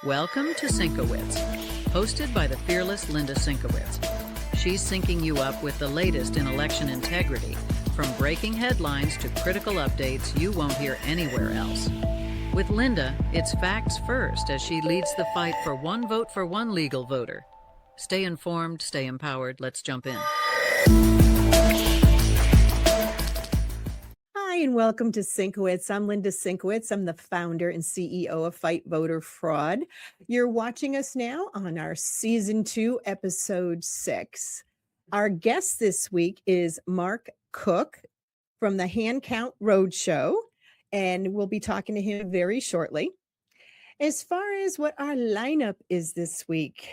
Welcome to Sinkowitz, hosted by the fearless Linda Sinkowitz. She's syncing you up with the latest in election integrity, from breaking headlines to critical updates you won't hear anywhere else. With Linda, it's facts first as she leads the fight for one vote for one legal voter. Stay informed, stay empowered. Let's jump in. Hi, and welcome to Sinkowitz. I'm Linda Sinkowitz. I'm the founder and CEO of Fight Voter Fraud. You're watching us now on our Season 2, Episode 6. Our guest this week is Mark Cook from the Hand Count Roadshow, and we'll be talking to him very shortly. As far as what our lineup is this week,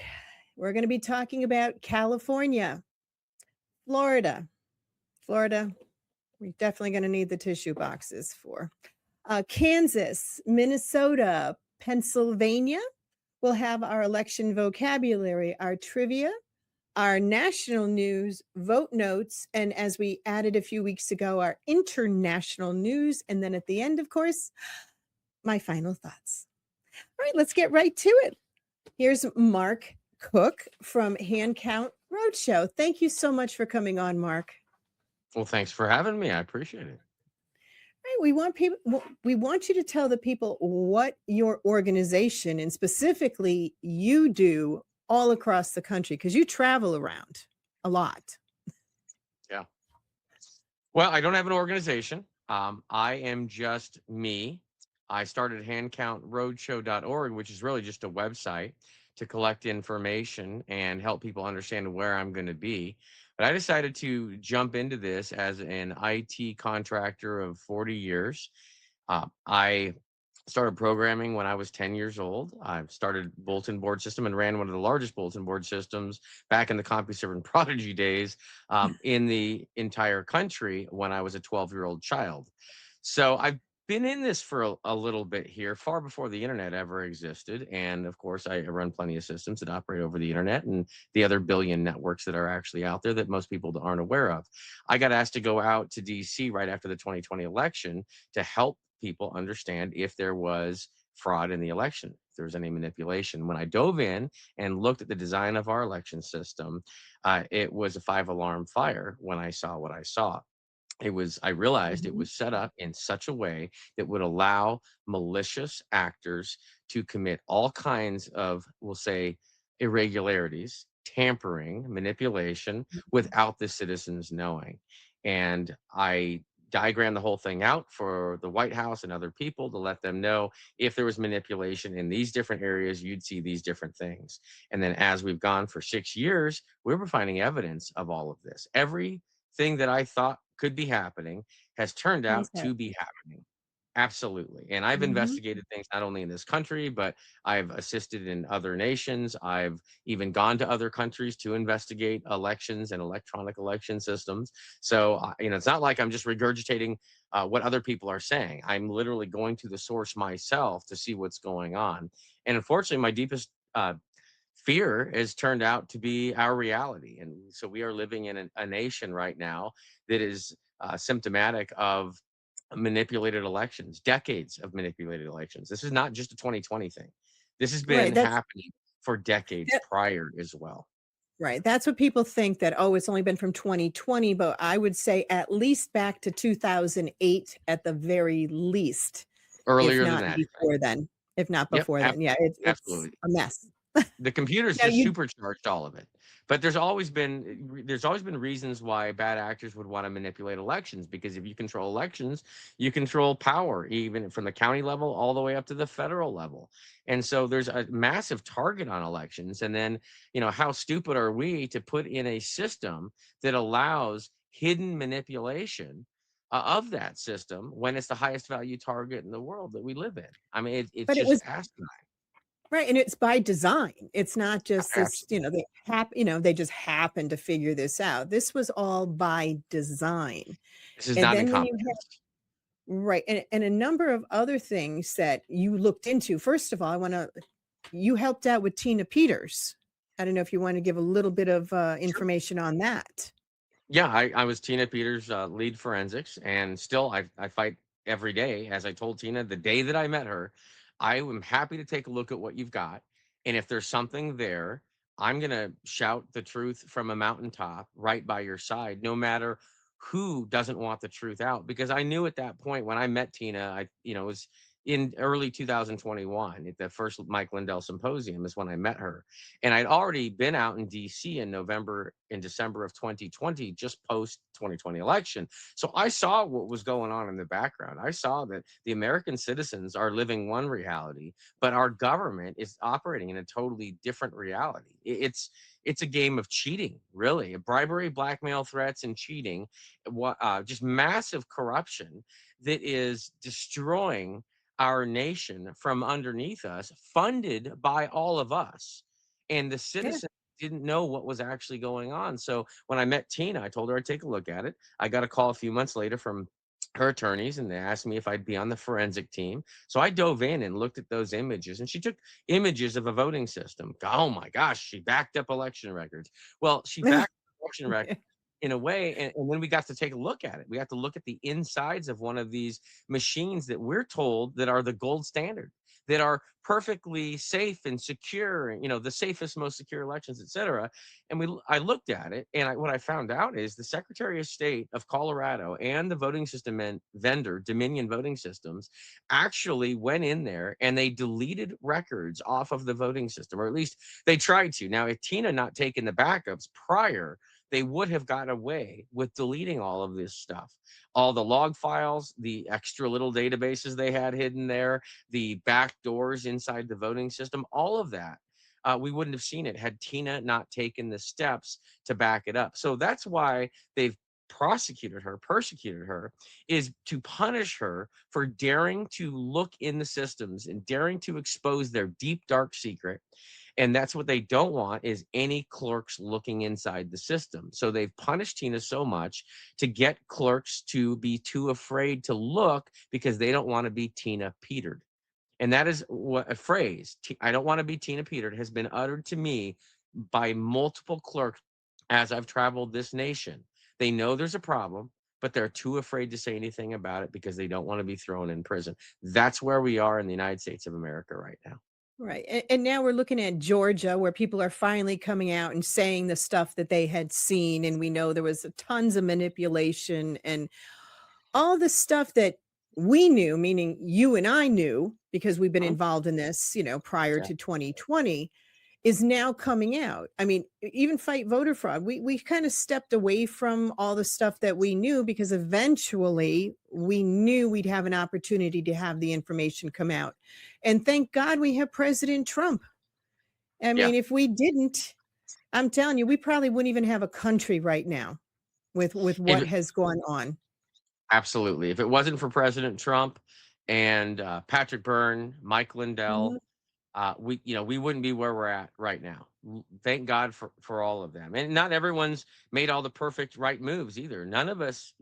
we're going to be talking about California, Florida, we're definitely going to need the tissue boxes for. Kansas, Minnesota, Pennsylvania. We'll have our election vocabulary, our trivia, our national news, vote notes, and as we added a few weeks ago, our international news. And then at the end, of course, my final thoughts. All right, let's get right to it. Here's Mark Cook from Hand Count Roadshow. Thank you so much for coming on, Mark. Well, thanks for having me. I appreciate it. Right, we want you to tell the people what your organization and specifically you do all across the country, because you travel around a lot. Yeah. Well, I don't have an organization. I am just me. I started handcountroadshow.org, which is really just a website to collect information and help people understand where I'm going to be. But I decided to jump into this as an IT contractor of 40 years. I started programming when I was 10 years old. I started bulletin board system and ran one of the largest bulletin board systems back in the CompuServe and Prodigy days in the entire country when I was a 12-year-old child. So I've been in this for a little bit here, far before the internet ever existed. And of course, I run plenty of systems that operate over the internet and the other billion networks that are actually out there that most people aren't aware of. I got asked to go out to DC right after the 2020 election to help people understand if there was fraud in the election, if there was any manipulation. When I dove in and looked at the design of our election system, it was a 5-alarm fire when I saw what I saw. I realized it was set up in such a way that would allow malicious actors to commit all kinds of, we'll say, irregularities, tampering, manipulation without the citizens knowing. And I diagrammed the whole thing out for the White House and other people to let them know if there was manipulation in these different areas, you'd see these different things. And then as we've gone for 6 years, we were finding evidence of all of this. Everything that I thought could be happening has turned out to be happening. Absolutely. And I've investigated things not only in this country, but I've assisted in other nations. I've even gone to other countries to investigate elections and electronic election systems. So, it's not like I'm just regurgitating what other people are saying. I'm literally going to the source myself to see what's going on. And unfortunately, my deepest fear has turned out to be our reality. And so we are living in a nation right now that is symptomatic of manipulated elections, decades of manipulated elections. This is not just a 2020 thing. This has been happening for decades prior as well. Right. That's what people think that, it's only been from 2020, but I would say at least back to 2008 at the very least. Earlier than that. Before then, if not before then. Yeah, it's absolutely a mess. The computers just supercharged all of it. But there's always been reasons why bad actors would want to manipulate elections, because if you control elections, you control power, even from the county level all the way up to the federal level. And so there's a massive target on elections. And then, how stupid are we to put in a system that allows hidden manipulation of that system when it's the highest value target in the world that we live in? I mean, it's just asinine. Right, and it's by design. It's not just this, they just happen to figure this out. This was all by design. This is not incompetence. Right, and a number of other things that you looked into. First of all, you helped out with Tina Peters. I don't know if you want to give a little bit of information on that. Yeah, I was Tina Peters' lead forensics, and still I fight every day. As I told Tina the day that I met her, I am happy to take a look at what you've got. And if there's something there, I'm going to shout the truth from a mountaintop right by your side, no matter who doesn't want the truth out. Because I knew at that point when I met Tina, it was in early 2021 at the first Mike Lindell symposium is when I met her. And I'd already been out in DC in November and December of 2020, just post 2020 election. So I saw what was going on in the background. I saw that the American citizens are living one reality, but our government is operating in a totally different reality. It's a game of cheating, really. Bribery, blackmail, threats, and cheating. Just massive corruption that is destroying our nation from underneath us, funded by all of us. And the Yeah. citizens didn't know what was actually going on. So when I met Tina, I told her I'd take a look at it. I got a call a few months later from her attorneys, and they asked me if I'd be on the forensic team. So I dove in and looked at those images, and she took images of a voting system. Oh my gosh, she backed up election records. Well, she backed up election records in a way, and then we got to take a look at it. We got to look at the insides of one of these machines that we're told that are the gold standard, that are perfectly safe and secure, the safest, most secure elections, et cetera. And I looked at it, and what I found out is the Secretary of State of Colorado and the voting system vendor, Dominion Voting Systems, actually went in there and they deleted records off of the voting system, or at least they tried to. Now, if Tina not taken the backups prior, they would have gotten away with deleting all of this stuff, all the log files, the extra little databases they had hidden there, the back doors inside the voting system, all of that. We wouldn't have seen it had Tina not taken the steps to back it up. So that's why they've persecuted her, is to punish her for daring to look in the systems and daring to expose their deep, dark secret. And that's what they don't want, is any clerks looking inside the system. So they've punished Tina so much to get clerks to be too afraid to look because they don't want to be Tina Petered. And that is what a phrase, I don't want to be Tina Petered, has been uttered to me by multiple clerks as I've traveled this nation. They know there's a problem, but they're too afraid to say anything about it because they don't want to be thrown in prison. That's where we are in the United States of America right now. Right. And now we're looking at Georgia, where people are finally coming out and saying the stuff that they had seen. And we know there was tons of manipulation and all the stuff that we knew, meaning you and I knew, because we've been Mhm. involved in this, prior Yeah. to 2020, is now coming out. I mean, even fight voter fraud. We kind of stepped away from all the stuff that we knew because eventually we knew we'd have an opportunity to have the information come out. And thank God we have President Trump. I Yeah. mean, if we didn't, I'm telling you, we probably wouldn't even have a country right now with what If has gone on. Absolutely. If it wasn't for President Trump and Patrick Byrne, Mike Lindell, Mhm. we wouldn't be where we're at right now. Thank God for all of them. And not everyone's made all the perfect right moves either. None of us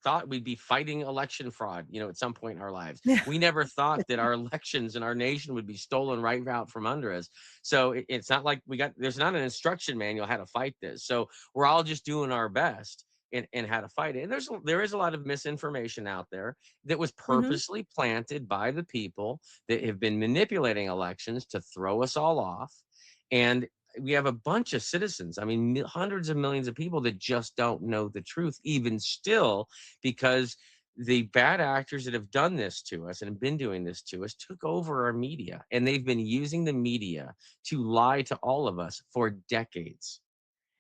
thought we'd be fighting election fraud, at some point in our lives. We never thought that our elections and our nation would be stolen right out from under us. So it's not like there's not an instruction manual how to fight this. So we're all just doing our best in how to fight it. And there is a lot of misinformation out there that was Mhm. purposely planted by the people that have been manipulating elections to throw us all off. And we have a bunch of citizens, I mean, hundreds of millions of people that just don't know the truth, even still, because the bad actors that have done this to us and have been doing this to us took over our media, and they've been using the media to lie to all of us for decades.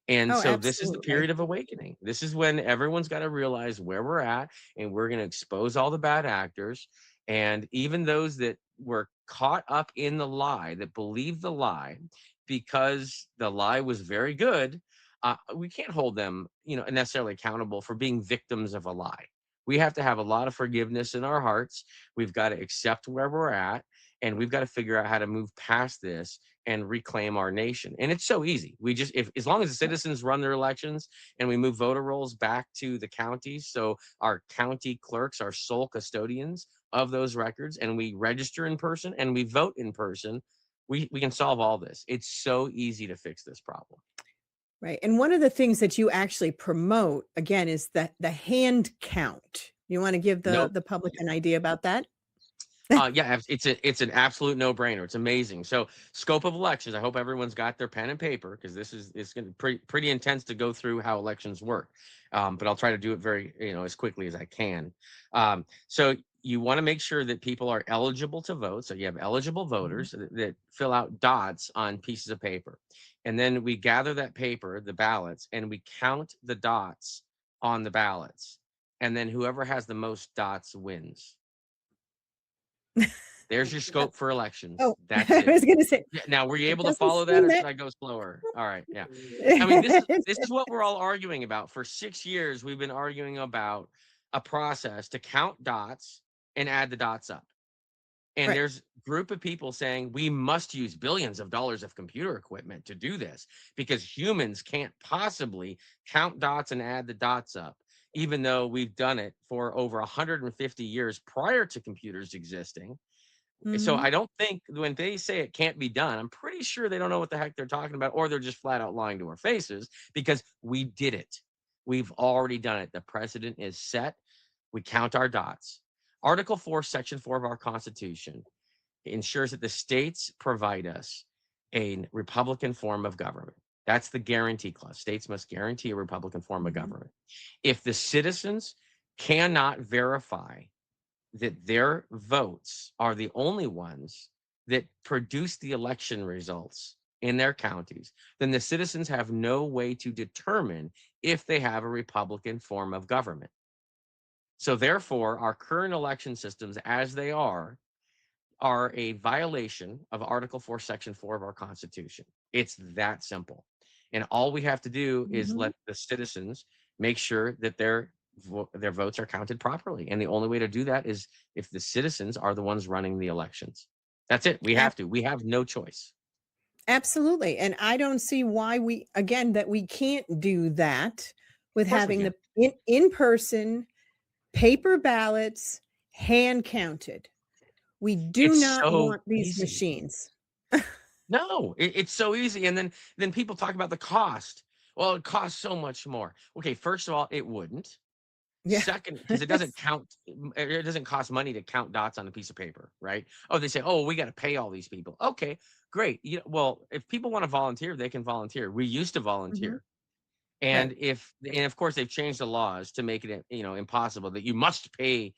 And Oh, so this is the absolutely. period of awakening. This is when everyone's got to realize where we're at, and we're going to expose all the bad actors. And even those that were caught up in the lie, that believed the lie because the lie was very good, we can't hold them, necessarily accountable for being victims of a lie. We have to have a lot of forgiveness in our hearts. We've got to accept where we're at, and we've got to figure out how to move past this and reclaim our nation. And it's so easy. We just, if as long as the citizens run their elections and we move voter rolls back to the counties, so our county clerks are sole custodians of those records, and we register in person and we vote in person, we can solve all this. It's so easy to fix this problem. Right. And one of the things that you actually promote, again, is the hand count. You want to give the Nope. the public an idea about that? Yeah, it's an absolute no-brainer. It's amazing. So, scope of elections. I hope everyone's got their pen and paper because this is it's going to be pretty intense to go through how elections work. But I'll try to do it very as quickly as I can. So you want to make sure that people are eligible to vote. So you have eligible Mhm. voters that fill out dots on pieces of paper, and then we gather that paper, the ballots, and we count the dots on the ballots, and then whoever has the most dots wins. There's your scope for elections. Oh, That's I it. was gonna say, Yeah, now were you it able to doesn't follow that seem or that should I go slower? All right, yeah. I mean, this is what we're all arguing about. For 6 years, we've been arguing about a process to count dots and add the dots up. And Right. there's a group of people saying we must use billions of dollars of computer equipment to do this because humans can't possibly count dots and add the dots up, even though we've done it for over 150 years prior to computers existing. So Mhm. I don't think when they say it can't be done, I'm pretty sure they don't know what the heck they're talking about, or they're just flat out lying to our faces because we did it. We've already done it. The precedent is set. We count our dots. Article 4, Section 4 of our Constitution ensures that the states provide us a Republican form of government. That's the guarantee clause. States must guarantee a Republican form of Mhm. government. If the citizens cannot verify that their votes are the only ones that produce the election results in their counties, then the citizens have no way to determine if they have a Republican form of government. So, therefore, our current election systems, as they are a violation of Article 4, Section 4 of our Constitution. It's that simple. And all we have to do is Mhm. let the citizens make sure that their votes are counted properly. And the only way to do that is if the citizens are the ones running the elections. That's it. We have Ab to. We have no choice. Absolutely, and I don't see why that we can't do that with Of course we having can. the in-person paper ballots hand counted. We do It's not so want these easy. machines. No, it's so easy. And then people talk about the cost. Well, it costs so much more. Okay, first of all, it wouldn't. Yeah. Second, because it doesn't count, it doesn't cost money to count dots on a piece of paper, right? Oh, they say, oh, we got to pay all these people. Okay, great. Well, if people want to volunteer, they can volunteer. We used to Mhm. volunteer, Right. and of course they've changed the laws to make it impossible that you must pay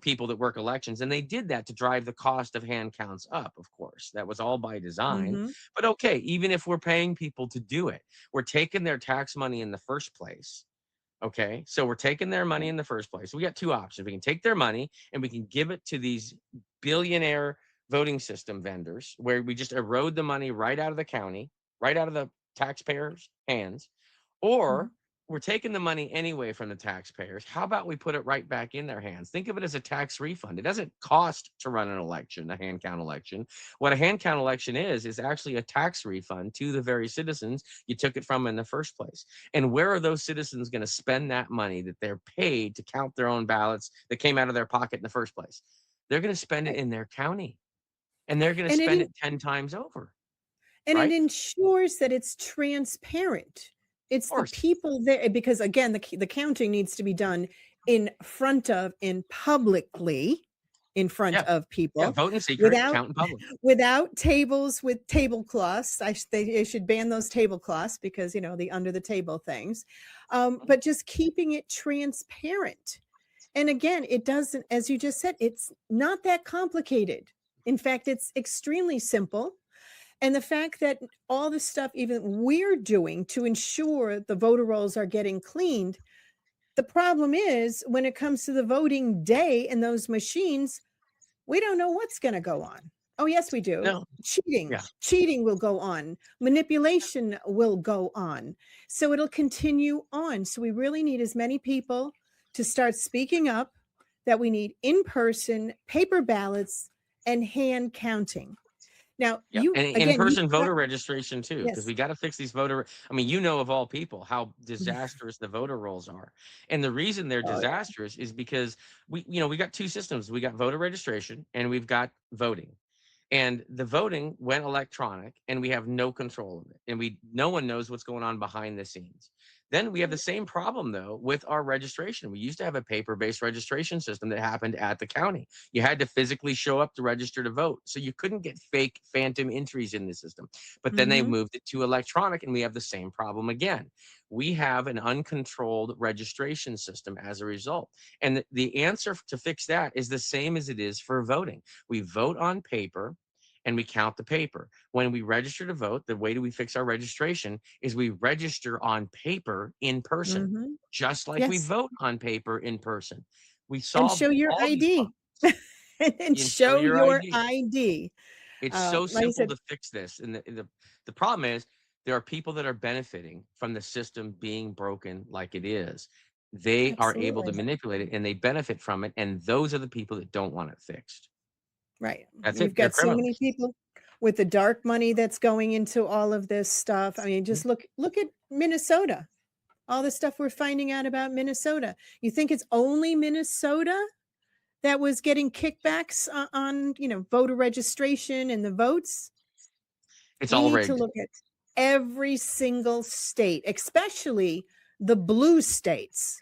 people that work elections, and they did that to drive the cost of hand counts up. Of course, that was all by design. Mhm. But okay, even if we're paying people to do it, we're taking their tax money in the first place. Okay, so we're taking their money in the first place. We got two options. We can take their money and we can give it to these billionaire voting system vendors where we just erode the money right out of the county, right out of the taxpayers' hands, Mhm. or we're taking the money anyway from the taxpayers. How about we put it right back in their hands? Think of it as a tax refund. It doesn't cost to run an election, a hand count election. What a hand count election is actually a tax refund to the very citizens you took it from in the first place. And where are those citizens going to spend that money that they're paid to count their own ballots that came out of their pocket in the first place? They're going to spend it Right. in their county, and they're going to And it spend en it 10 times over, and it right? ensures that it's transparent. It's Of the course. people there because again, the counting needs to be done in front of and publicly in front Yeah. of Yeah. people Vote in secret, without count in public. without tables with tablecloths. They should ban those tablecloths because, the under the table things. Mhm. But just keeping it transparent. And again, it doesn't, as you just said, it's not that complicated. In fact, it's extremely simple. And the fact that all the stuff even we're doing to ensure the voter rolls are getting cleaned, the problem is when it comes to the voting day and those machines, we don't know what's going to go on. Oh, yes, we do. No. Cheating. Yeah. Cheating will go on. Manipulation will go on. So it'll continue on. So we really need as many people to start speaking up that we need in person paper ballots and hand counting. Now, Yeah, you and again, you in-person brought voter up, registration too, because yes. we got to fix these voter. I mean, of all people, how disastrous the voter rolls are, and the reason they're Oh, yeah. disastrous is because we got two systems. We got voter registration and we've got voting, and the voting went electronic, and we have no control of it, and no one knows what's going on behind the scenes. Then we have the same problem though with our registration. We used to have a paper-based registration system that happened at the county. You had to physically show up to register to vote. So you couldn't get fake phantom entries in the system. But then they Mm-hmm. moved it to electronic and we have the same problem again. We have an uncontrolled registration system as a result. And the answer to fix that is the same as it is for voting. We vote on paper and we count the paper. When we register to vote, the way do we fix our registration is we register on paper in person, Mm-hmm. just like we Yes. vote on paper in person. We And solved show your all these ID. problems. And You show show your your ID. ID. It's so Like I simple said, to fix this. And the problem is there are people that are benefiting from the system being broken like it is. They are able to absolutely. manipulate it and they benefit from it. And those are the people that don't want it fixed. Right. That's You've it. They're got so many criminals. people with the dark money that's going into all of this stuff. I mean, just look at Minnesota. All the stuff we're finding out about Minnesota. You think it's only Minnesota that was getting kickbacks on, voter registration and the votes? It's We all need to rigged. look at every single state, especially the blue states.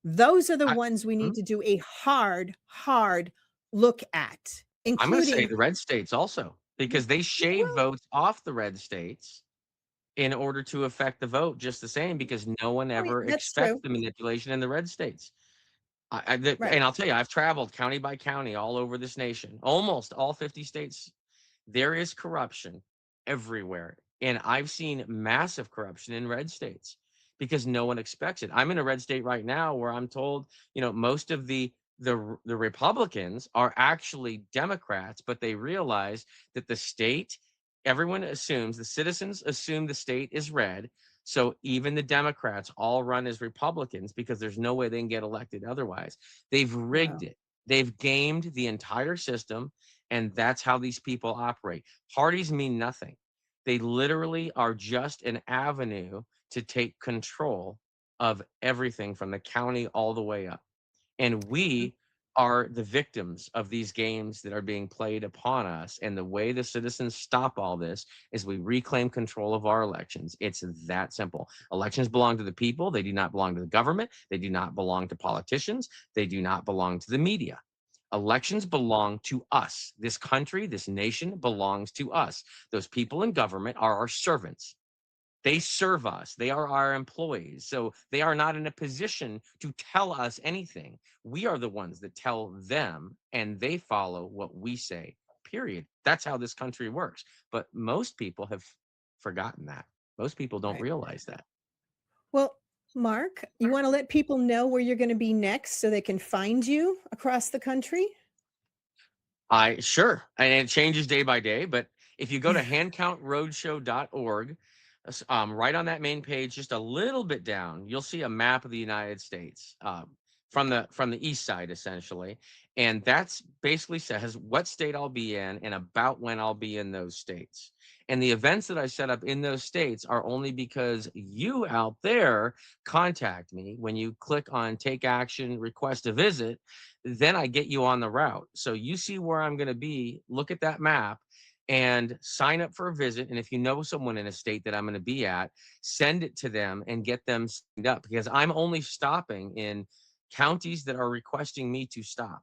Those are the I, ones we hmm? need to do a hard look at, I'm going to say including, the red states also, because they shave well, votes off the red states in order to affect the vote just the same, because no one oh, yeah, ever that's expects true. the manipulation in the red states. Right. And I'll tell you, I've traveled county by county all over this nation, almost all 50 states. There is corruption everywhere. And I've seen massive corruption in red states because no one expects it. I'm in a red state right now where I'm told, most of the Republicans are actually Democrats, but they realize that the state, everyone assumes, the citizens assume the state is red. So even the Democrats all run as Republicans because there's no way they can get elected otherwise. They've rigged Wow. it. They've gamed the entire system, and that's how these people operate. Parties mean nothing. They literally are just an avenue to take control of everything from the county all the way up. And we are the victims of these games that are being played upon us. And the way the citizens stop all this is we reclaim control of our elections. It's that simple. Elections belong to the people. They do not belong to the government. They do not belong to politicians. They do not belong to the media. Elections belong to us. This country, this nation belongs to us. Those people in government are our servants. They serve us. They are our employees. So they are not in a position to tell us anything. We are the ones that tell them, and they follow what we say, period. That's how this country works. But most people have forgotten that. Most people don't Right. realize that. Well, Mark, you want to let people know where you're going to be next so they can find you across the country? I sure. And it changes day by day, but if you go to handcountroadshow.org, right on that main page, just a little bit down, you'll see a map of the United States, from the east side essentially, and that's basically says what state I'll be in and about when I'll be in those states. And the events that I set up in those states are only because you out there contact me. When you click on take action, request a visit, then I get you on the route. So you see where I'm going to be, look at that map and sign up for a visit. And if you know someone in a state that I'm going to be at, send it to them and get them signed up, because I'm only stopping in counties that are requesting me to stop.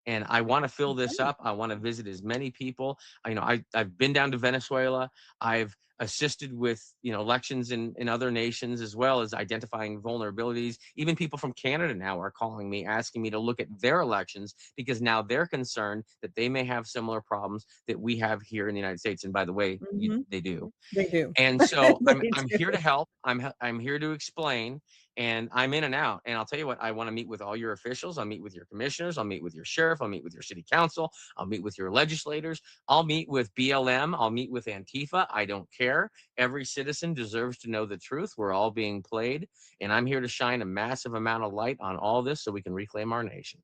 And I want to fill this Okay. up. I want to visit as many people. I've been down to Venezuela. I've assisted with elections in other nations, as well as identifying vulnerabilities. Even people from Canada now are calling me, asking me to look at their elections, because now they're concerned that they may have similar problems that we have here in the United States. And by the way, Hmm. they do. They do. And so I'm They I'm do. here to help. I'm here to explain, and I'm in and out. And I'll tell you what, I want to meet with all your officials. I'll meet with your commissioners. I'll meet with your sheriff. I'll meet with your city council. I'll meet with your legislators. I'll meet with BLM. I'll meet with Antifa. I don't care. Every citizen deserves to know the truth. We're all being played, and I'm here to shine a massive amount of light on all this so we can reclaim our nation.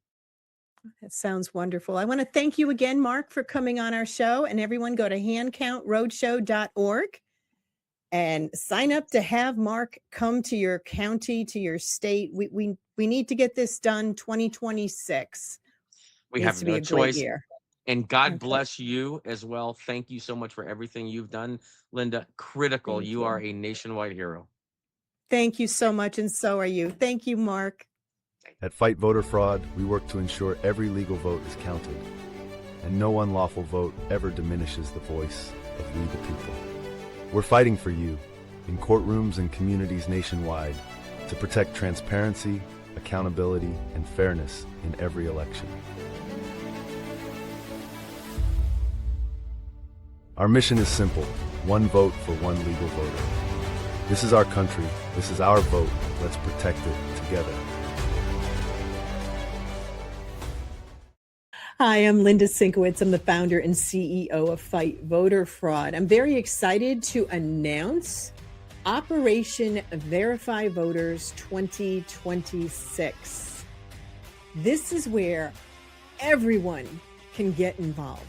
That sounds wonderful. I want to thank you again, Mark, for coming on our show. And everyone go to handcountroadshow.org and sign up to have Mark come to your county, to your state. We need to get this done 2026. We Needs have to be no a great choice. year. And God Okay. bless you as well. Thank you so much for everything you've done, Linda. Critical. Thank You are you. a nationwide hero. Thank you so much, and so are you. Thank you, Mark. At Fight Voter Fraud, we work to ensure every legal vote is counted, and no unlawful vote ever diminishes the voice of we the people. We're fighting for you in courtrooms and communities nationwide to protect transparency, accountability, and fairness in every election. Our mission is simple: one vote for one legal voter. This is our country. This is our vote. Let's protect it together. Hi, I'm Linda Sinkowitz. I'm the founder and CEO of Fight Voter Fraud. I'm very excited to announce Operation Verify Voters 2026. This is where everyone can get involved.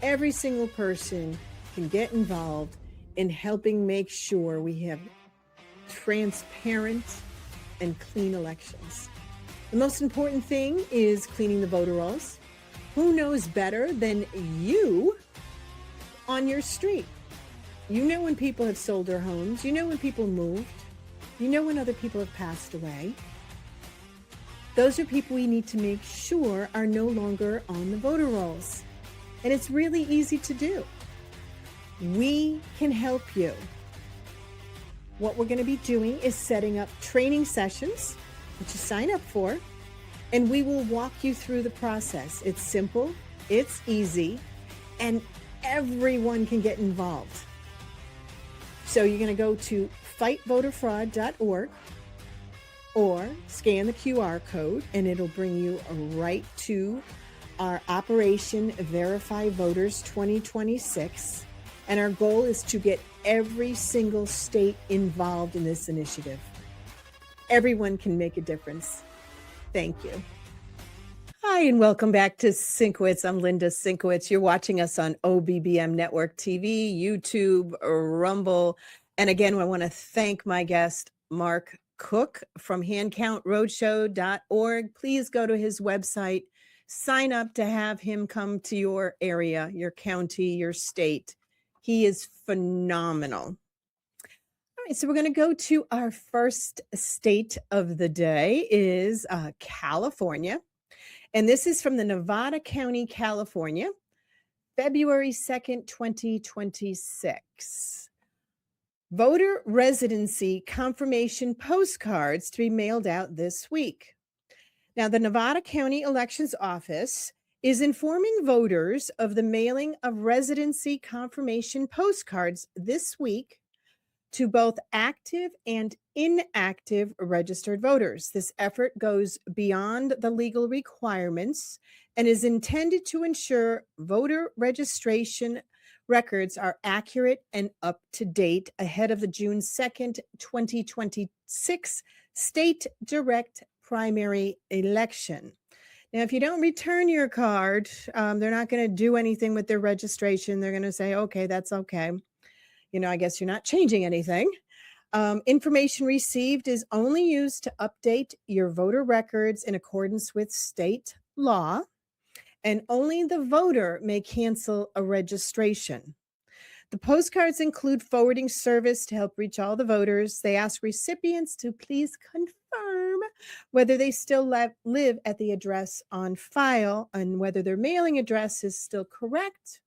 Every single person can get involved in helping make sure we have transparent and clean elections. The most important thing is cleaning the voter rolls. Who knows better than you on your street? You know when people have sold their homes. You know when people moved. You know when other people have passed away. Those are people we need to make sure are no longer on the voter rolls. And it's really easy to do. We can help you. What we're going to be doing is setting up training sessions, which you sign up for, and we will walk you through the process. It's simple, it's easy, and everyone can get involved. So you're going to go to fightvoterfraud.org or scan the QR code, and it'll bring you right to our Operation Verify Voters 2026. And our goal is to get every single state involved in this initiative. Everyone can make a difference. Thank you. Hi, and welcome back to Sinkowitz. I'm Linda Sinkowitz. You're watching us on OBBM Network TV, YouTube, Rumble. And again, I want to thank my guest, Mark Cook from handcountroadshow.org. Please go to his website, sign up to have him come to your area, your county, your state. He is phenomenal. All right, so we're going to go to our first state of the day is California. And this is from the Nevada County, California, February 2nd, 2026. Voter residency confirmation postcards to be mailed out this week. Now, the Nevada County Elections Office is informing voters of the mailing of residency confirmation postcards this week to both active and inactive registered voters. This effort goes beyond the legal requirements and is intended to ensure voter registration records are accurate and up to date ahead of the June 2nd, 2026 state direct primary election. Now, if you don't return your card, they're not going to do anything with their registration. They're going to say, okay, that's okay. I guess you're not changing anything. Information received is only used to update your voter records in accordance with state law, and only the voter may cancel a registration. The postcards include forwarding service to help reach all the voters. They ask recipients to please confirm whether they still live at the address on file and whether their mailing address is still correct,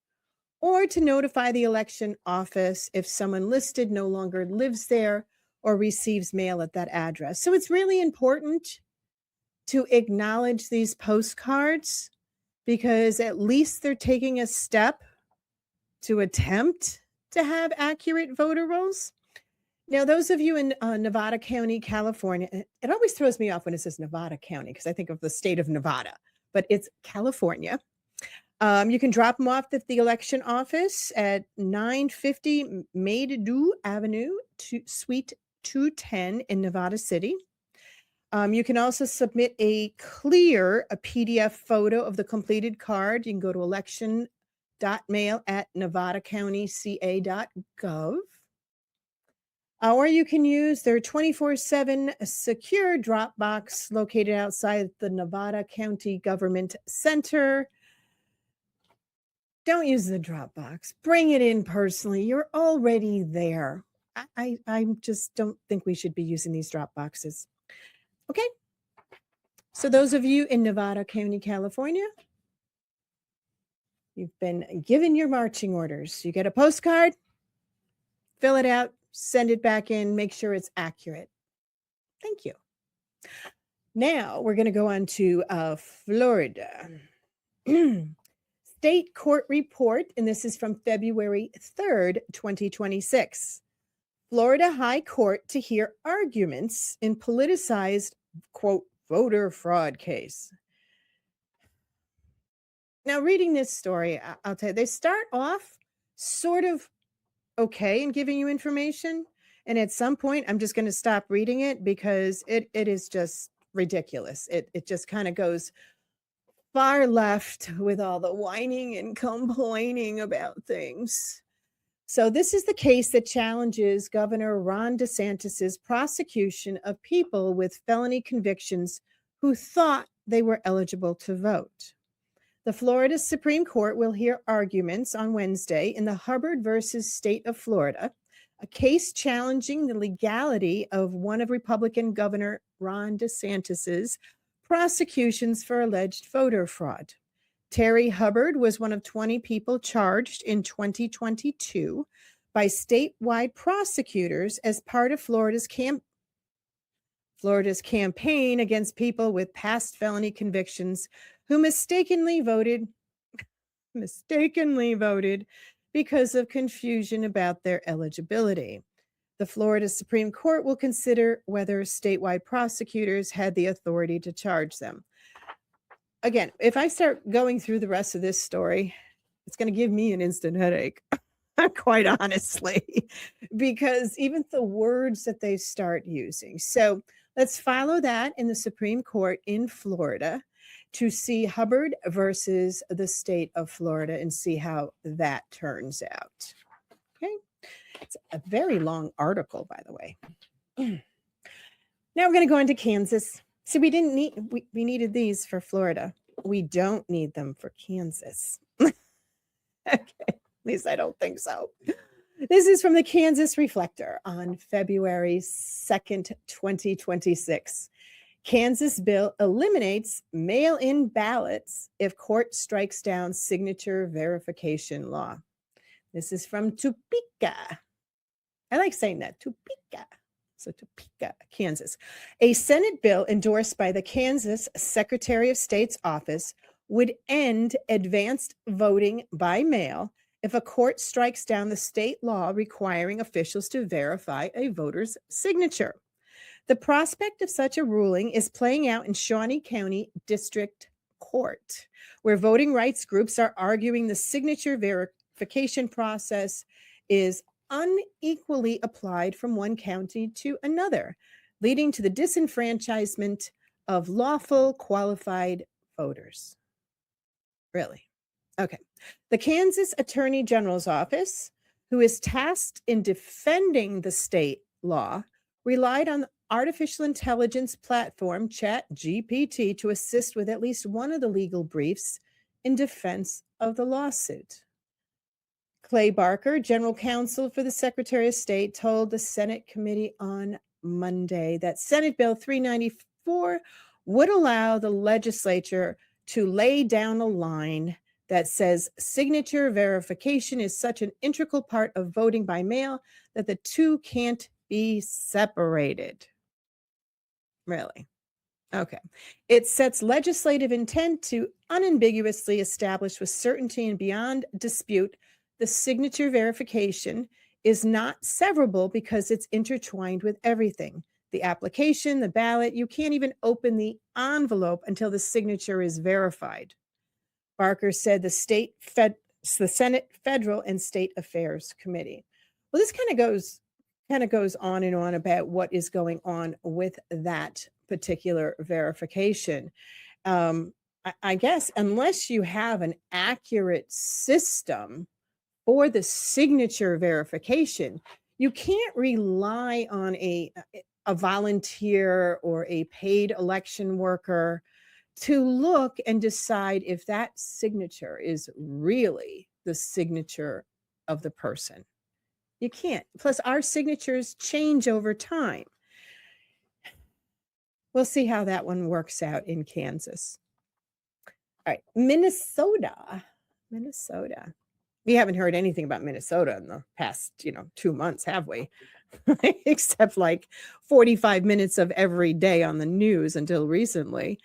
or to notify the election office if someone listed no longer lives there or receives mail at that address. So it's really important to acknowledge these postcards because at least they're taking a step to attempt to have accurate voter rolls. Now, those of you in Nevada County, California, it always throws me off when it says Nevada County because I think of the state of Nevada, but it's California. You can drop them off at the election office at 950 Maydew Avenue, Suite 210 in Nevada City. You can also submit a PDF photo of the completed card. You can go to election.mail@nevadacountyca.gov. Or you can use their 24/7 secure drop box located outside the Nevada County Government Center. Don't use the drop box. Bring it in personally. You're already there. I just don't think we should be using these drop boxes. Okay. So those of you in Nevada County, California, you've been given your marching orders. You get a postcard, fill it out, send it back in, make sure it's accurate. Thank you. Now we're going to go on to Florida. State court report, and this is from February 3rd, 2026. Florida High Court to hear arguments in politicized, quote, voter fraud case. Now, reading this story, I'll tell you, they start off sort of okay in giving you information. And at some point, I'm just going to stop reading it because it is just ridiculous. It just kind of goes far left with all the whining and complaining about things. So this is the case that challenges Governor Ron DeSantis's prosecution of people with felony convictions who thought they were eligible to vote. The Florida Supreme Court will hear arguments on Wednesday in the Hubbard versus State of Florida, a case challenging the legality of one of Republican Governor Ron DeSantis's prosecutions for alleged voter fraud. Terry Hubbard was one of 20 people charged in 2022 by statewide prosecutors as part of Florida's campaign against people with past felony convictions who mistakenly voted because of confusion about their eligibility. The Florida Supreme Court will consider whether statewide prosecutors had the authority to charge them. Again, if I start going through the rest of this story, it's going to give me an instant headache, quite honestly, because even the words that they start using. So let's follow that in the Supreme Court in Florida to see Hubbard versus the state of Florida and see how that turns out. Okay. It's a very long article, by the way. Now we're going to go into Kansas. So we needed these for Florida. We don't need them for Kansas. Okay, at least I don't think so. This is from the Kansas Reflector on February 2nd, 2026. Kansas bill eliminates mail-in ballots if court strikes down signature verification law. This is from Topeka. I like saying that, Topeka. So Topeka, Kansas. A Senate bill endorsed by the Kansas Secretary of State's office would end advanced voting by mail if a court strikes down the state law requiring officials to verify a voter's signature. The prospect of such a ruling is playing out in Shawnee County District Court, where voting rights groups are arguing the signature verification process is unequally applied from one county to another, leading to the disenfranchisement of lawful qualified voters. Really? Okay. The Kansas Attorney General's office, who is tasked in defending the state law, relied on the artificial intelligence platform ChatGPT to assist with at least one of the legal briefs in defense of the lawsuit. Clay Barker, general counsel for the Secretary of State, told the Senate committee on Monday that Senate Bill 394 would allow the legislature to lay down a line that says signature verification is such an integral part of voting by mail that the two can't be separated. Really? Okay. It sets legislative intent to unambiguously establish with certainty and beyond dispute the signature verification is not severable because it's intertwined with everything. The application, the ballot, you can't even open the envelope until the signature is verified. Barker said the Senate Federal and State Affairs Committee. Well, this kind of goes on and on about what is going on with that particular verification. I guess unless you have an accurate system for the signature verification, you can't rely on a volunteer or a paid election worker to look and decide if that signature is really the signature of the person. You can't. Plus, our signatures change over time. We'll see how that one works out in Kansas. All right, Minnesota. We haven't heard anything about Minnesota in the past, 2 months, have we? Except like 45 minutes of every day on the news until recently.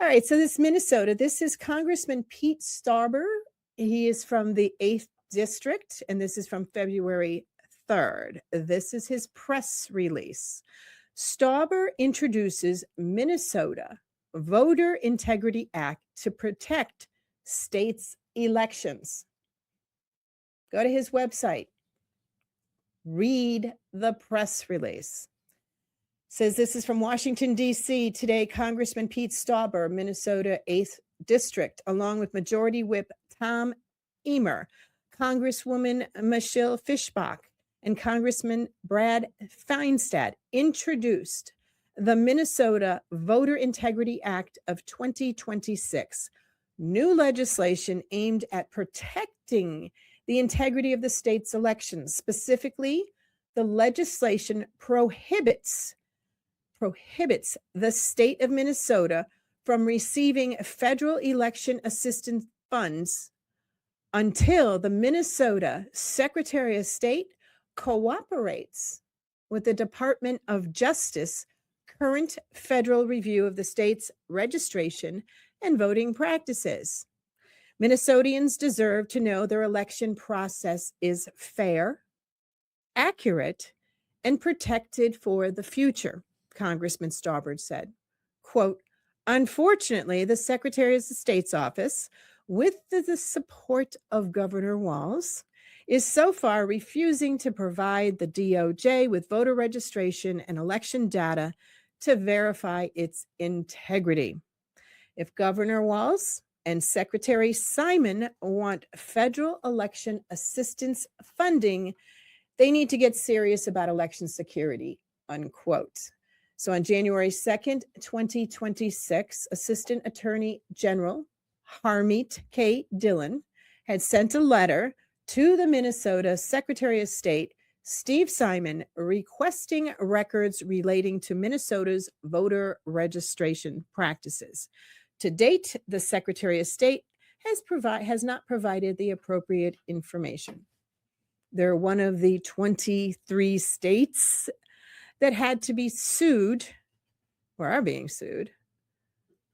All right, so this Minnesota, this is Congressman Pete Stauber. He is from the 8th District, and this is from February 3rd. This is his press release. Stauber introduces Minnesota Voter Integrity Act to protect states' elections. Go to his website. Read the press release. Says this is from Washington, D.C. Today, Congressman Pete Stauber, Minnesota 8th District, along with Majority Whip Tom Emer, Congresswoman Michelle Fischbach, and Congressman Brad Feinstadt, introduced the Minnesota Voter Integrity Act of 2026, new legislation aimed at protecting the integrity of the state's elections. Specifically, the legislation prohibits the state of Minnesota from receiving federal election assistance funds until the Minnesota Secretary of State cooperates with the Department of Justice current federal review of the state's registration and voting practices. Minnesotans deserve to know their election process is fair, accurate, and protected for the future, Congressman Stauber said. Quote, unfortunately, the Secretary of State's office, with the support of Governor Walz, is so far refusing to provide the DOJ with voter registration and election data to verify its integrity. If Governor Walz and Secretary Simon want federal election assistance funding, they need to get serious about election security, unquote. So on January 2nd, 2026, Assistant Attorney General Harmeet K. Dillon had sent a letter to the Minnesota Secretary of State, Steve Simon, requesting records relating to Minnesota's voter registration practices. To date, the Secretary of State has not provided the appropriate information. They're one of the 23 states that had to be sued, or are being sued,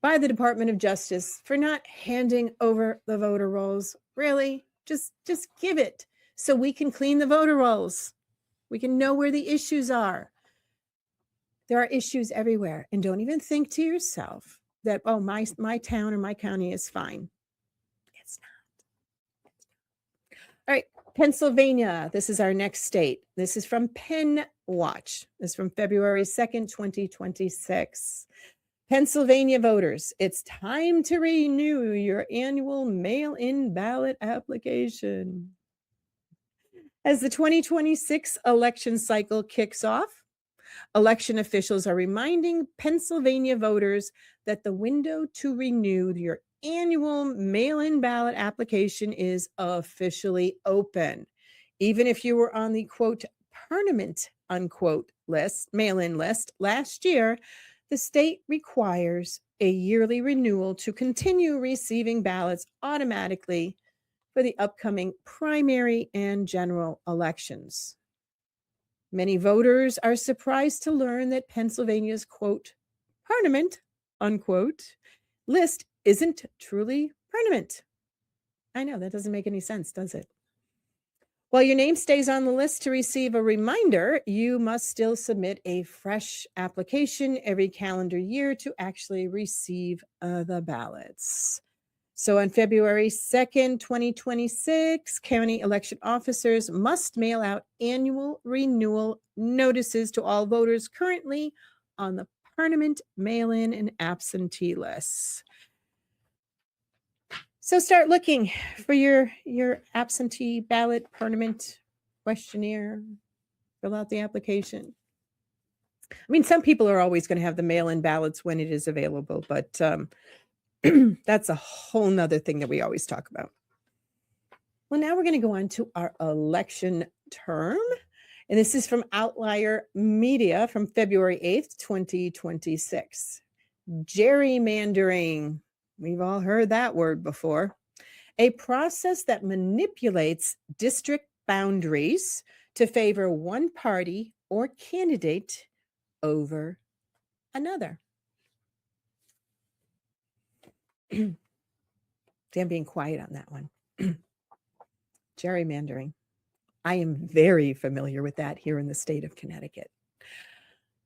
by the Department of Justice for not handing over the voter rolls. Really? Just give it so we can clean the voter rolls. We can know where the issues are. There are issues everywhere. And don't even think to yourself that, oh, my town or my county is fine. It's not. All right, Pennsylvania. This is our next state. This is from Penn Watch. This is from February 2nd, 2026. Pennsylvania voters, it's time to renew your annual mail-in ballot application. As the 2026 election cycle kicks off, election officials are reminding Pennsylvania voters that the window to renew your annual mail-in ballot application is officially open. Even if you were on the, quote, permanent, unquote, list, mail-in list last year, the state requires a yearly renewal to continue receiving ballots automatically for the upcoming primary and general elections. Many voters are surprised to learn that Pennsylvania's, quote, permanent, unquote, list isn't truly permanent. I know, that doesn't make any sense, does it? While your name stays on the list to receive a reminder, you must still submit a fresh application every calendar year to actually receive the ballots. So on February 2nd, 2026, county election officers must mail out annual renewal notices to all voters currently on the permanent mail-in and absentee lists. So start looking for your absentee ballot permanent questionnaire. Fill out the application. I mean, some people are always going to have the mail-in ballots when it is available, but that's a whole nother thing that we always talk about. Well, now we're going to go on to our election term. And this is from Outlier Media from February 8th, 2026. Gerrymandering. We've all heard that word before. A process that manipulates district boundaries to favor one party or candidate over another. I'm being quiet on that one. Gerrymandering. I am very familiar with that here in the state of Connecticut.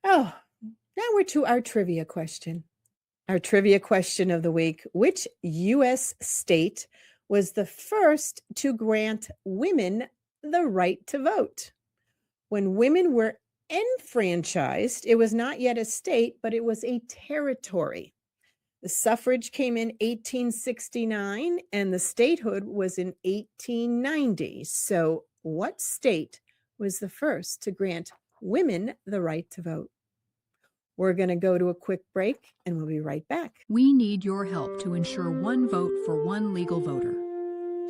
Oh, now we're to our trivia question. Our trivia question of the week: which U.S. state was the first to grant women the right to vote? When women were enfranchised, it was not yet a state, but it was a territory. The suffrage came in 1869 and the statehood was in 1890. So, what state was the first to grant women the right to vote? We're going to go to a quick break and we'll be right back. We need your help to ensure one vote for one legal voter.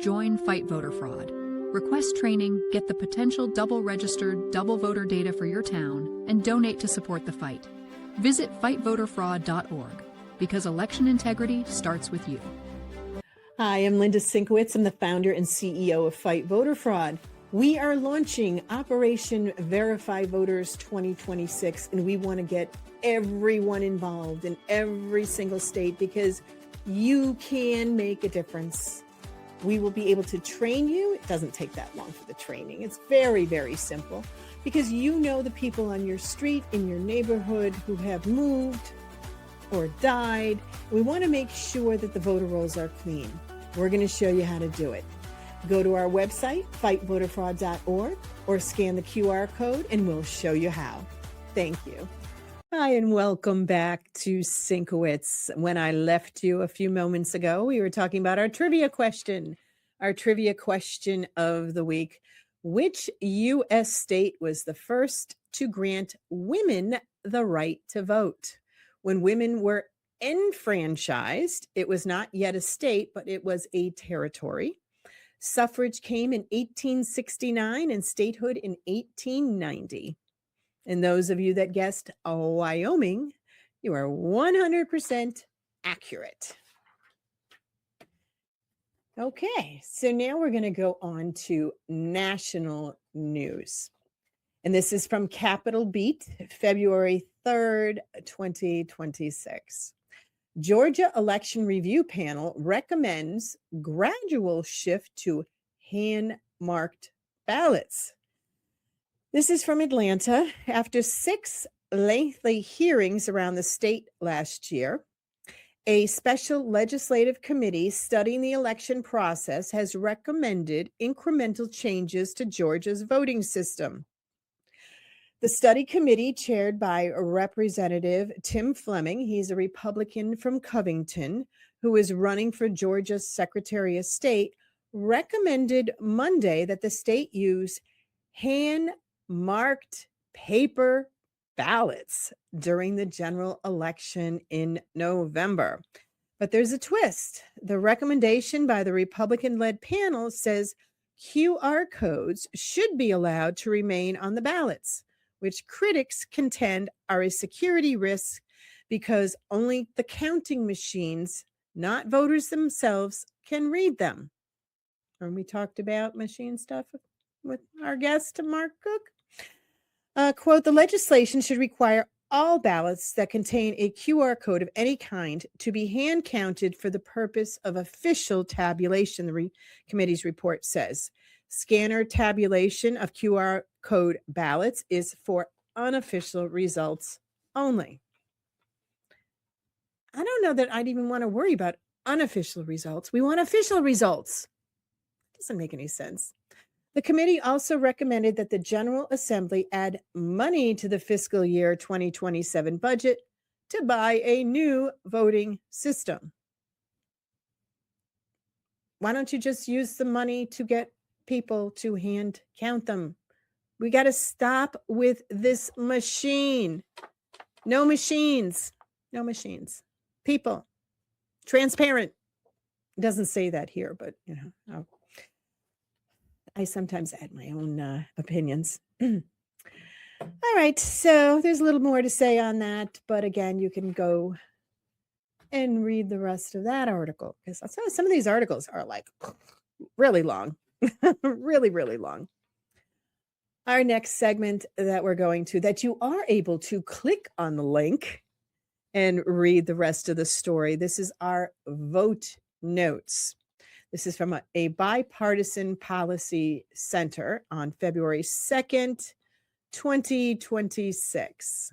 Join Fight Voter Fraud. Request training, get the potential double-registered, double voter data for your town, and donate to support the fight. Visit fightvoterfraud.org, because election integrity starts with you. Hi, I'm Linda Sinkowitz. I'm the founder and CEO of Fight Voter Fraud. We are launching Operation Verify Voters 2026, and we want to get everyone involved in every single state because you can make a difference. We will be able to train you. It doesn't take that long for the training. It's very, very simple because you know the people on your street, in your neighborhood who have moved or died. We want to make sure that the voter rolls are clean. We're going to show you how to do it. Go to our website, fightvoterfraud.org, or scan the QR code and we'll show you how. Thank you. Hi, and welcome back to Sinkowitz. When I left you a few moments ago, we were talking about our trivia question. Our trivia question of the week: which U.S. state was the first to grant women the right to vote? When women were enfranchised, it was not yet a state, but it was a territory. Suffrage came in 1869 and statehood in 1890. And those of you that guessed Wyoming, you are 100% accurate. Okay, so now we're going to go on to national news. And this is from Capitol Beat, February 3rd, 2026. Georgia Election Review Panel recommends gradual shift to hand-marked ballots. This is from Atlanta. After 6 lengthy hearings around the state last year, a special legislative committee studying the election process has recommended incremental changes to Georgia's voting system. The study committee, chaired by Representative Tim Fleming, he's a Republican from Covington, who is running for Georgia's Secretary of State, recommended Monday that the state use hand-marked paper ballots during the general election in November. But there's a twist. The recommendation by the Republican-led panel says QR codes should be allowed to remain on the ballots, which critics contend are a security risk because only the counting machines, not voters themselves, can read them. And we talked about machine stuff with our guest, Mark Cook. Quote, the legislation should require all ballots that contain a QR code of any kind to be hand counted for the purpose of official tabulation, the committee's report says. Scanner tabulation of QR code ballots is for unofficial results only. I don't know that I'd even want to worry about unofficial results. We want official results. Doesn't make any sense. The committee also recommended that the General Assembly add money to the fiscal year 2027 budget to buy a new voting system. Why don't you just use the money to get people to hand count them? We got to stop with this machine. No machines. No machines. People. Transparent. It doesn't say that here, but you know. I sometimes add my own opinions. All right, so there's a little more to say on that, but again, you can go and read the rest of that article because some of these articles are like really long, really, really long. Our next segment that we're going to, that you are able to click on the link and read the rest of the story. This is our vote notes. This is from a bipartisan policy center on February 2nd, 2026.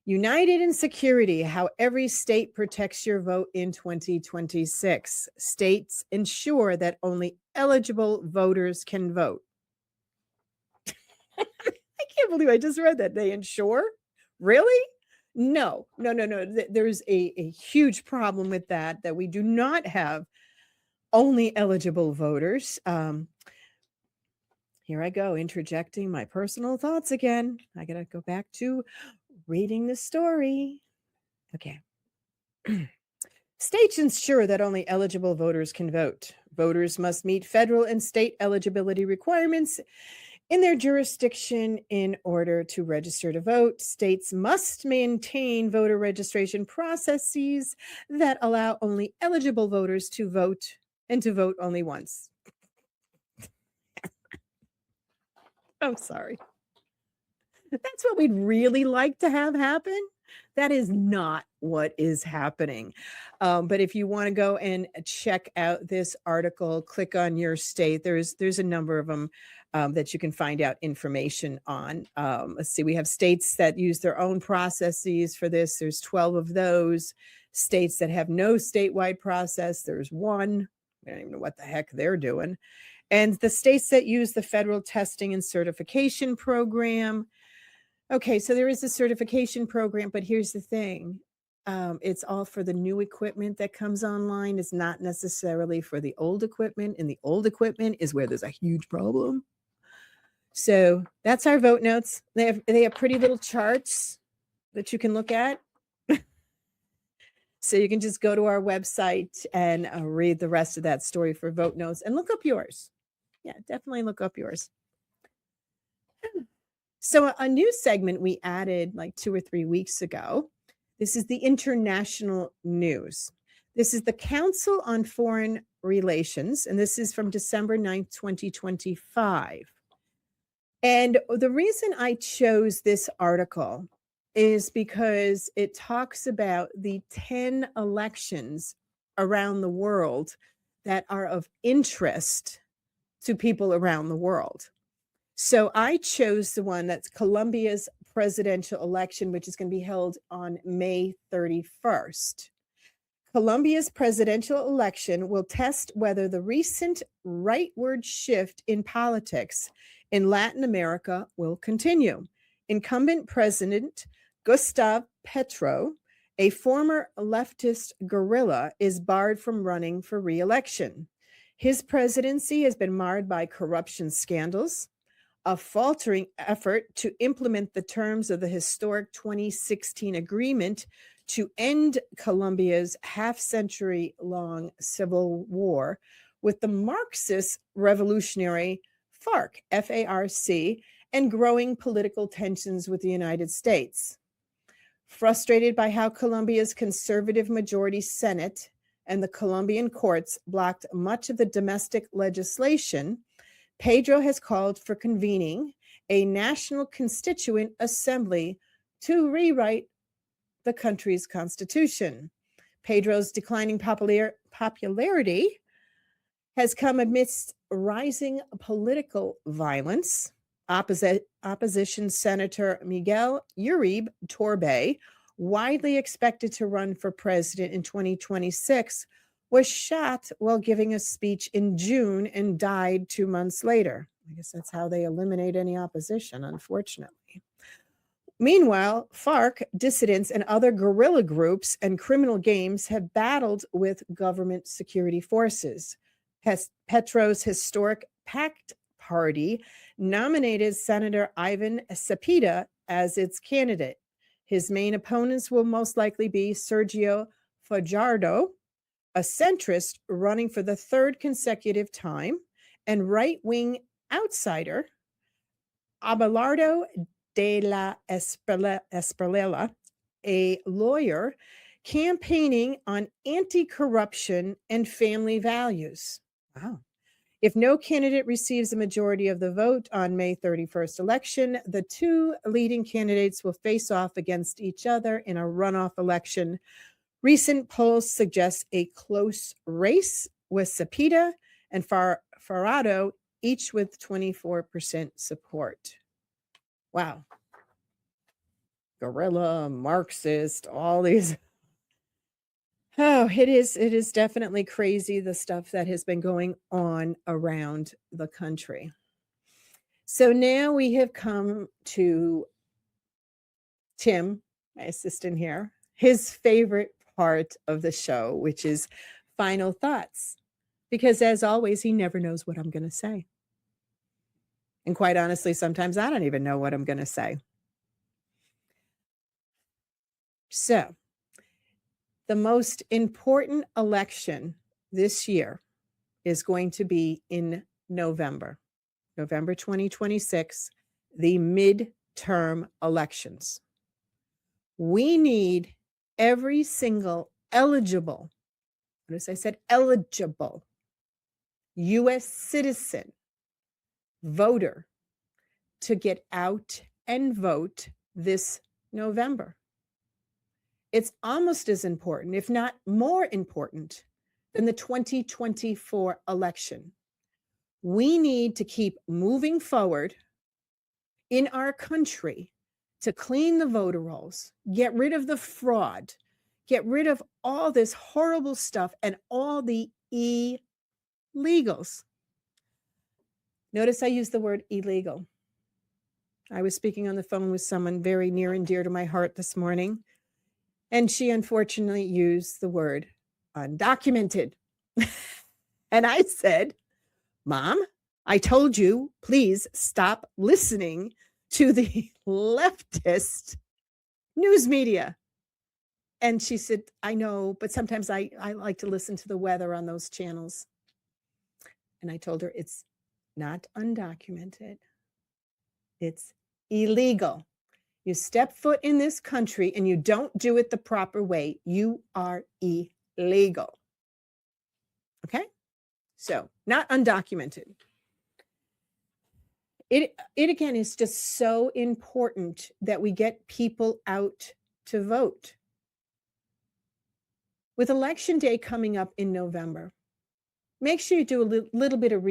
United in security, how every state protects your vote in 2026. States ensure that only eligible voters can vote. I can't believe I just read that. They ensure? Really? No. There's a huge problem with that we do not have only eligible voters. Here I go, interjecting my personal thoughts again. I got to go back to reading the story. Okay. States ensure that only eligible voters can vote. Voters must meet federal and state eligibility requirements in their jurisdiction in order to register to vote. States must maintain voter registration processes that allow only eligible voters to vote and to vote only once. I'm sorry. That's what we'd really like to have happen. That is not what is happening. But if you want to go and check out this article, click on your state. There's a number of them that you can find out information on. Let's see, we have states that use their own processes for this. There's 12 of those. States that have no statewide process, there's one. I don't even know what the heck they're doing. And the states that use the federal testing and certification program. Okay, so there is a certification program, but here's the thing. It's all for the new equipment that comes online. It's not necessarily for the old equipment, and the old equipment is where there's a huge problem. So that's our vote notes. They have pretty little charts that you can look at. So you can just go to our website and read the rest of that story for vote notes and look up yours. Yeah, definitely look up yours. So a new segment we added like 2 or 3 weeks ago. This is the international news. This is the Council on Foreign Relations, and this is from December 9th, 2025. And the reason I chose this article is because it talks about the 10 elections around the world that are of interest to people around the world. So I chose the one that's Colombia's presidential election, which is going to be held on May 31st. Colombia's presidential election will test whether the recent rightward shift in politics in Latin America will continue. Incumbent President Gustavo Petro, a former leftist guerrilla, is barred from running for re-election. His presidency has been marred by corruption scandals, a faltering effort to implement the terms of the historic 2016 agreement to end Colombia's half-century-long civil war with the Marxist revolutionary FARC, F-A-R-C, and growing political tensions with the United States. Frustrated by how Colombia's conservative majority Senate and the Colombian courts blocked much of the domestic legislation, Pedro has called for convening a national constituent assembly to rewrite the country's constitution. Pedro's declining popularity has come amidst rising political violence. Opposition Senator Miguel Uribe Torbe, widely expected to run for president in 2026, was shot while giving a speech in June and died 2 months later. I guess that's how they eliminate any opposition, unfortunately. Meanwhile, FARC, dissidents, and other guerrilla groups and criminal gangs have battled with government security forces. Petro's historic PACT party nominated Senator Ivan Cepeda as its candidate. His main opponents will most likely be Sergio Fajardo, a centrist running for the third consecutive time, and right-wing outsider, Abelardo de la Espriella, a lawyer campaigning on anti-corruption and family values. Wow. If no candidate receives a majority of the vote on May 31st election, the two leading candidates will face off against each other in a runoff election. Recent polls suggest a close race with Cepeda and Farado, each with 24% support. Wow. Guerrilla, Marxist, all these. Oh, it is definitely crazy, the stuff that has been going on around the country. So now we have come to Tim, my assistant here, his favorite part of the show, which is final thoughts. Because as always, he never knows what I'm going to say. And quite honestly, sometimes I don't even know what I'm going to say. So, the most important election this year is going to be in November 2026, the midterm elections. We need every single eligible, notice I said eligible, U.S. citizen voter to get out and vote this November. It's almost as important, if not more important, than the 2024 election. We need to keep moving forward in our country to clean the voter rolls, get rid of the fraud, get rid of all this horrible stuff and all the illegals. Notice I use the word illegal. I was speaking on the phone with someone very near and dear to my heart this morning, and she unfortunately used the word undocumented. And I said, Mom, I told you, please stop listening to the leftist news media. And she said, I know, but sometimes I like to listen to the weather on those channels. And I told her, it's not undocumented. It's illegal. You step foot in this country and you don't do it the proper way, you are illegal. Okay? So, not undocumented. It again is just so important that we get people out to vote. With Election Day coming up in November, make sure you do a little bit of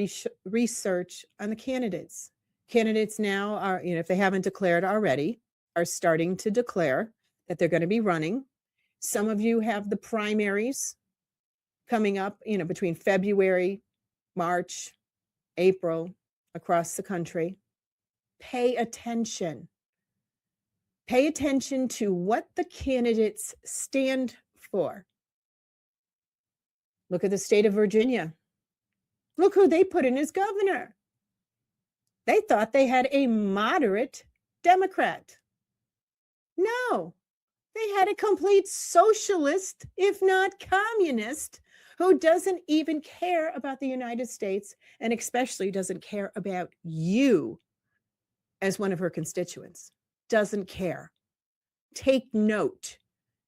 research on the candidates. Candidates now are, if they haven't declared already, are starting to declare that they're going to be running. Some of you have the primaries coming up, between February, March, April, across the country. Pay attention. Pay attention to what the candidates stand for. Look at the state of Virginia. Look who they put in as governor. They thought they had a moderate Democrat. No, they had a complete socialist, if not communist, who doesn't even care about the United States and especially doesn't care about you as one of her constituents. Doesn't care. Take note.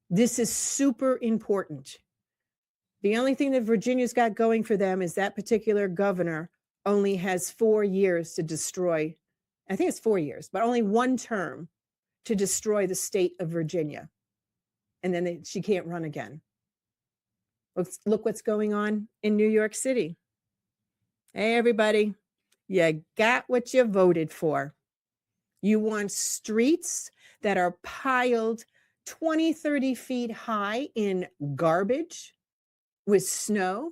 This is super important. The only thing that Virginia's got going for them is that particular governor only has 4 years to destroy, I think it's 4 years, but only one term to destroy the state of Virginia. And then she can't run again. Look what's going on in New York City. Hey, everybody, you got what you voted for. You want streets that are piled 20, 30 feet high in garbage, with snow,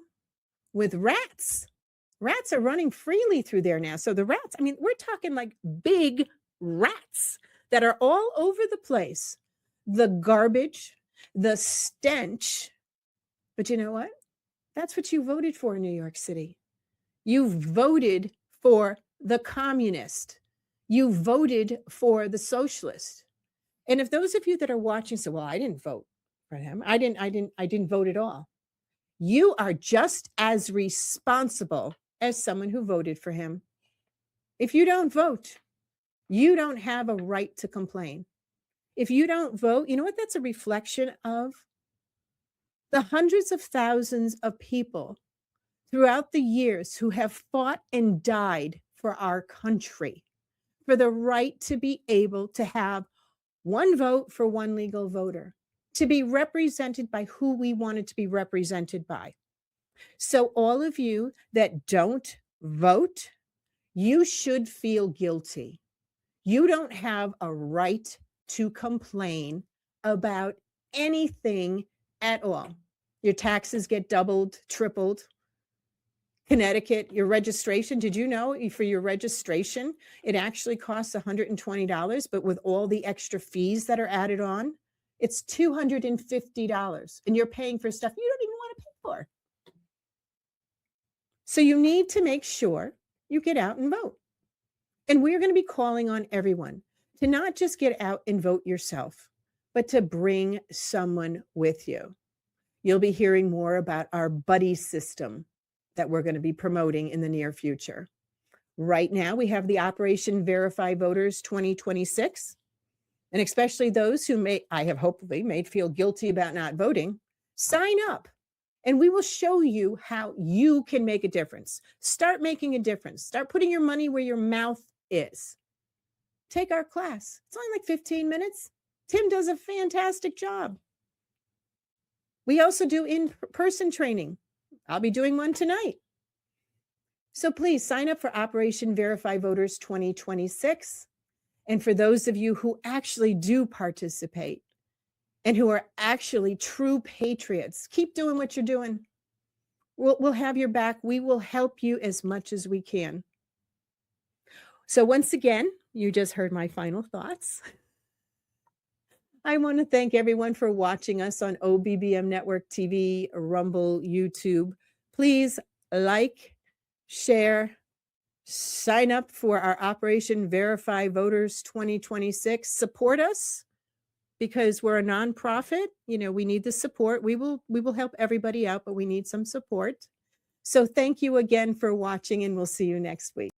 with rats. Rats are running freely through there now. So the rats, we're talking like big rats that are all over the place. The garbage, the stench. But you know what? That's what you voted for in New York City. You voted for the communist. You voted for the socialist. And if those of you that are watching say, well, I didn't vote for him. I didn't vote at all. You are just as responsible as someone who voted for him. If you don't vote, you don't have a right to complain. If you don't vote, you know what that's a reflection of? The hundreds of thousands of people throughout the years who have fought and died for our country, for the right to be able to have one vote for one legal voter, to be represented by who we wanted to be represented by. So all of you that don't vote, you should feel guilty. You don't have a right to complain about anything at all. Your taxes get doubled, tripled. Connecticut, your registration, did you know for your registration, it actually costs $120, but with all the extra fees that are added on, it's $250, and you're paying for stuff you don't even want to pay for. So you need to make sure you get out and vote. And we're going to be calling on everyone to not just get out and vote yourself, but to bring someone with you. You'll be hearing more about our buddy system that we're going to be promoting in the near future. Right now, we have the Operation Verify Voters 2026. And especially those who I have hopefully feel guilty about not voting, sign up. And we will show you how you can make a difference. Start making a difference. Start putting your money where your mouth is. Take our class. It's only like 15 minutes. Tim does a fantastic job. We also do in-person training. I'll be doing one tonight. So please sign up for Operation Verify Voters 2026. And for those of you who actually do participate and who are actually true patriots, keep doing what you're doing. We'll have your back. We will help you as much as we can. So once again, you just heard my final thoughts. I want to thank everyone for watching us on OBBM Network TV, Rumble, YouTube. Please like, share, sign up for our Operation Verify Voters 2026. Support us because we're a nonprofit. You know, we need the support. We will help everybody out, but we need some support. So thank you again for watching, and we'll see you next week.